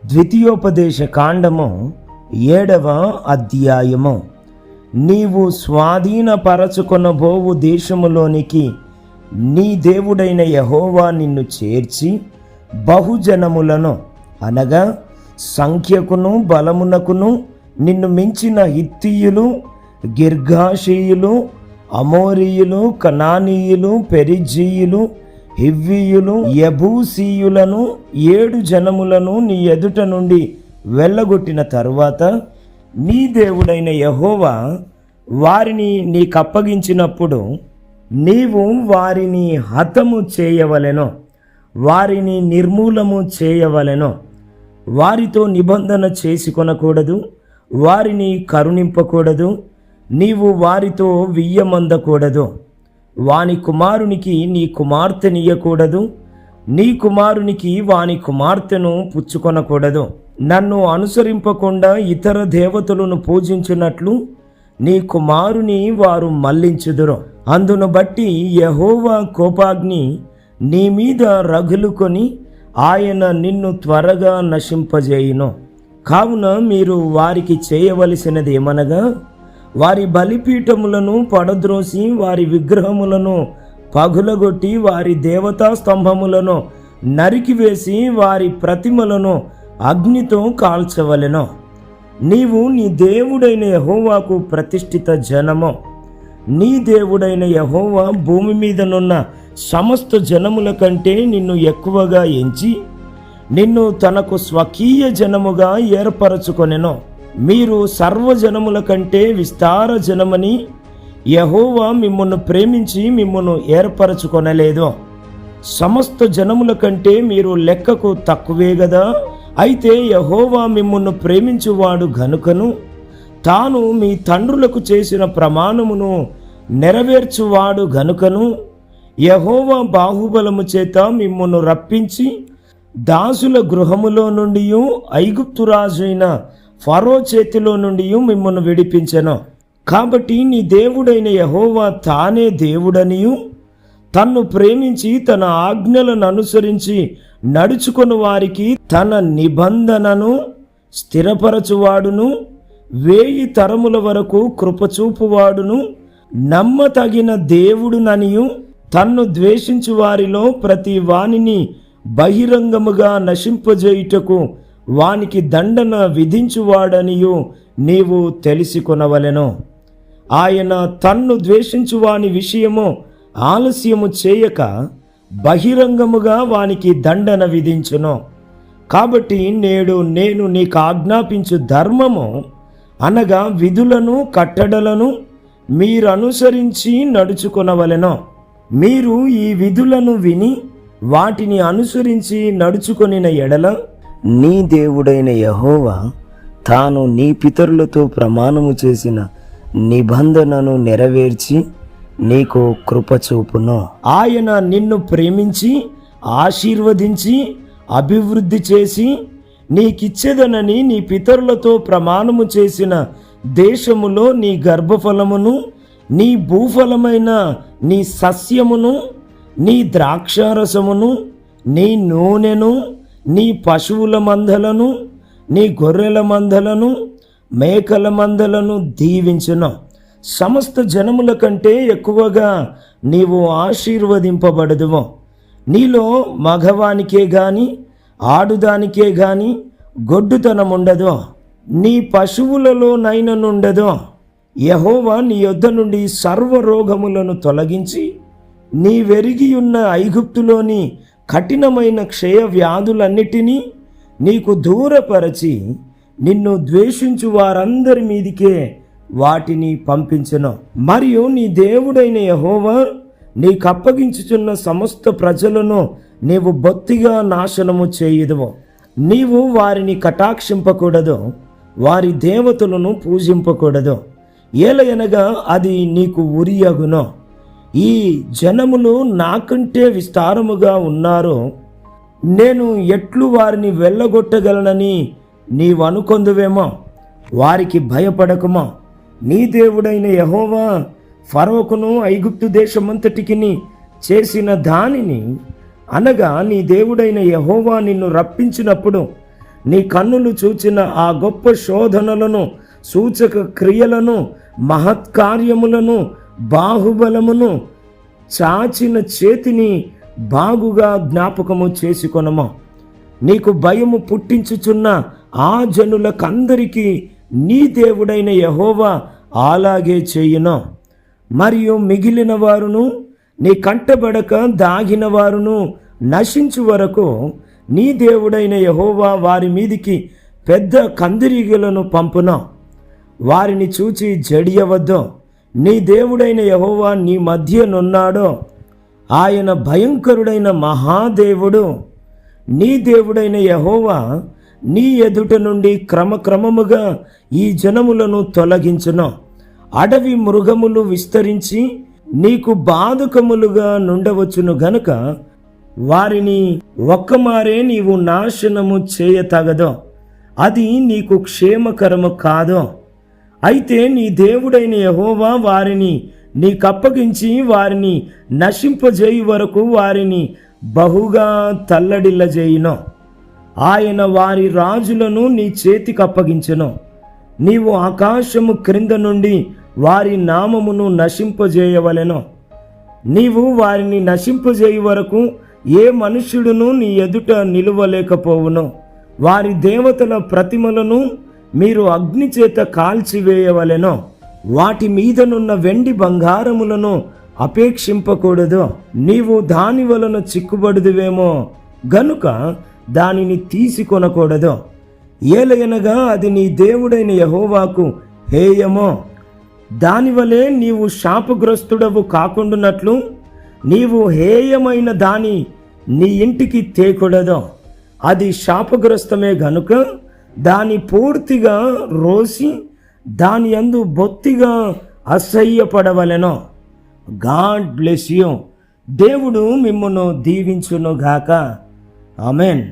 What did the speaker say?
ద్వితీయోపదేశ కాండము 7వ అధ్యాయము. నీవు స్వాధీనపరచుకొనబోవు దేశములోనికి నీ దేవుడైన యెహోవా నిన్ను చేర్చి బహుజనములను అనగా సంఖ్యకును బలమునకును నిన్ను మించిన హిత్తీయులు, గిర్గాషీయులు, అమోరీయులు, కనానీయులు, పెరిజీయులు, హివ్వీయులు, యబూసీయులను 7 జనములను నీ ఎదుట నుండి వెళ్ళగొట్టిన తరువాత నీ దేవుడైన యెహోవా వారిని నీకప్పగించినప్పుడు నీవు వారిని హతము చేయవలెను, వారిని నిర్మూలము చేయవలెను. వారితో నిబంధన చేసుకొనకూడదు, వారిని కరుణింపకూడదు, నీవు వారితో వియ్యమందకూడదు. వాని కుమారునికి నీ కుమార్తెనియ్యకూడదు, నీ కుమారునికి వాని కుమార్తెను పుచ్చుకొనకూడదు. నన్ను అనుసరింపకుండా ఇతర దేవతలను పూజించినట్లు నీ కుమారుని వారు మళ్లించుదురు. అందును బట్టి యెహోవా కోపాగ్ని నీ మీద రగులుకొని ఆయన నిన్ను త్వరగా నశింపజేయును. కావున మీరు వారికి చేయవలసినది ఏమనగా, వారి బలిపీఠములను పడద్రోసి వారి విగ్రహములను పగులగొట్టి వారి దేవతా స్తంభములను నరికివేసి వారి ప్రతిమలను అగ్నితో కాల్చవలెను. నీవు నీ దేవుడైన యెహోవాకు ప్రతిష్ఠిత జనము. నీ దేవుడైన యెహోవా భూమి మీదనున్న సమస్త జనముల కంటే నిన్ను ఎక్కువగా ఎంచి నిన్ను తనకు స్వకీయ జనముగా ఏర్పరచుకొనెను. మీరు సర్వజనముల కంటే విస్తార జనమని యెహోవా మిమ్మును ప్రేమించి మిమ్మును ఏర్పరచుకొనలేదు. సమస్త జనముల కంటే మీరు లెక్కకు తక్కువే గదా. అయితే యెహోవా మిమ్మును ప్రేమించువాడు గనుకను తాను మీ తండ్రులకు చేసిన ప్రమాణమును నెరవేర్చువాడు గనుకను యెహోవా బాహుబలము చేత మిమ్మును రప్పించి దాసుల గృహములో నుండి ఐగుప్తు రాజైన ఫరో చేతిలో నుండి మిమ్మును విడిపించెను. కాబట్టి నీ దేవుడైన యెహోవా తానే దేవుడనియు తన్ను ప్రేమించి తన ఆజ్ఞలను అనుసరించి నడుచుకుని వారికి తన నిబంధనను స్థిరపరచువాడును, 1000 తరముల వరకు కృపచూపువాడును, నమ్మతగిన దేవుడుననియు తన్ను ద్వేషించు వారిలో ప్రతి వానిని బహిరంగముగా నశింపజేయుటకు వానికి దండన విధించువాడనియు నీవు తెలిసికొనవలెను. ఆయన తన్ను ద్వేషించు వాని విషయము ఆలస్యము చేయక బహిరంగముగా వానికి దండన విధించును. కాబట్టి నేడు నేను నీకు ఆజ్ఞాపించు ధర్మము అనగా విధులను కట్టడలను మీరు అనుసరించి నడుచుకొనవలెను. మీరు ఈ విధులను విని వాటిని అనుసరించి నడుచుకొనిన ఎడల నీ దేవుడైన యెహోవా తాను నీ పితరులతో ప్రమాణము చేసిన నిబంధనను నెరవేర్చి నీకు కృపచూపును. ఆయన నిన్ను ప్రేమించి ఆశీర్వదించి అభివృద్ధి చేసి నీకిచ్చేదనని నీ పితరులతో ప్రమాణము చేసిన దేశములో నీ గర్భఫలమును, నీ భూఫలమైన నీ సస్యమును, నీ ద్రాక్షారసమును, నీ నూనెను, నీ పశువుల మందలను, నీ గొర్రెల మందలను, మేకల మందలను దీవించును. సమస్త జనముల కంటే ఎక్కువగా నీవు ఆశీర్వదింపబడదువు. నీలో మగవానికే గాని ఆడుదానికే గాని గొడ్డుతనముండదు, నీ పశువులలో నైననుండదు. యెహోవా నీ యొద్ద నుండి సర్వరోగములను తొలగించి నీ వెరిగియున్న ఐగుప్తులోని కఠినమైన క్షయ వ్యాధులన్నిటినీ నీకు దూరపరచి నిన్ను ద్వేషించు వారందరి మీదికే వాటిని పంపించెను. మరియు నీ దేవుడైన యెహోవా నీకప్పగించుచున్న సమస్త ప్రజలను నీవు బొత్తిగా నాశనము చేయుదువు. నీవు వారిని కటాక్షింపకూడదు, వారి దేవతలను పూజింపకూడదు. ఏలయనగా అది నీకు ఉరియగును. ఈ జనములు నాకంటే విస్తారముగా ఉన్నారు, నేను ఎట్లు వారిని వెళ్ళగొట్టగలనని నీవనుకొందువేమో. వారికి భయపడకుమో. నీ దేవుడైన యెహోవా ఫరోకును ఐగుప్తు దేశమంతటికిని చేసిన దానిని అనగా నీ దేవుడైన యెహోవా నిన్ను రప్పించినప్పుడు నీ కన్నులు చూచిన ఆ గొప్ప శోధనలను, సూచక క్రియలను, మహత్కార్యములను, బాహుబలమును, చాచిన చేతిని బాగుగా జ్ఞాపకము చేసుకొనము. నీకు భయము పుట్టించుచున్న ఆ జనులకందరికీ నీ దేవుడైన యెహోవా అలాగే చేయును. మరియు మిగిలిన వారును, నీ కంటబడక దాగిన వారును నశించు వరకు నీ దేవుడైన యెహోవా వారి మీదికి పెద్ద కందిరీగలను పంపును. వారిని చూచి జడియవద్దు. నీ దేవుడైన యెహోవా నీ మధ్యనున్నాడో. ఆయన భయంకరుడైన మహాదేవుడు. నీ దేవుడైన యెహోవా నీ ఎదుట నుండి క్రమక్రమముగా ఈ జనములను తొలగించును. అడవి మృగములు విస్తరించి నీకు బాధకములుగా నుండవచ్చును గనుక వారిని ఒక్కమారే నీవు నాశనము చేయతగదో. అది నీకు క్షేమకరము కాదో. అయితే నీ దేవుడైన యెహోవా వారిని నీకప్పగించి వారిని నశింపజేయు వరకు వారిని బహుగా తల్లడిల్లజేయును. ఆయన వారి రాజులను నీ చేతికి అప్పగించెను. నీవు ఆకాశము క్రింద నుండి వారి నామమును నశింపజేయవలెను. నీవు వారిని నశింపజేయు వరకు ఏ మనుష్యుడును నీ ఎదుట నిలువలేకపోవును. వారి దేవతల ప్రతిమలను మీరు అగ్ని చేత కాల్చివేయవలెను. వాటి మీదనున్న వెండి బంగారములను అపేక్షింపకూడదు. నీవు దాని వలన చిక్కుబడుదువేమో గనుక దానిని తీసుకొనకూడదు. ఏలయనగా అది నీ దేవుడైన యెహోవాకు హేయమో. దానివలే నీవు శాపగ్రస్తుడవు కాకుండానట్లు నీవు హేయమైన దాని నీ ఇంటికి తేకూడదు. అది శాపగ్రస్తమే గనుక దాని పూర్తిగా రోసి దాని యందు బొత్తిగా అసహ్యపడవలెను. God bless you. దేవుడు మిమ్మును దీవించునుగాక. ఆమెన్.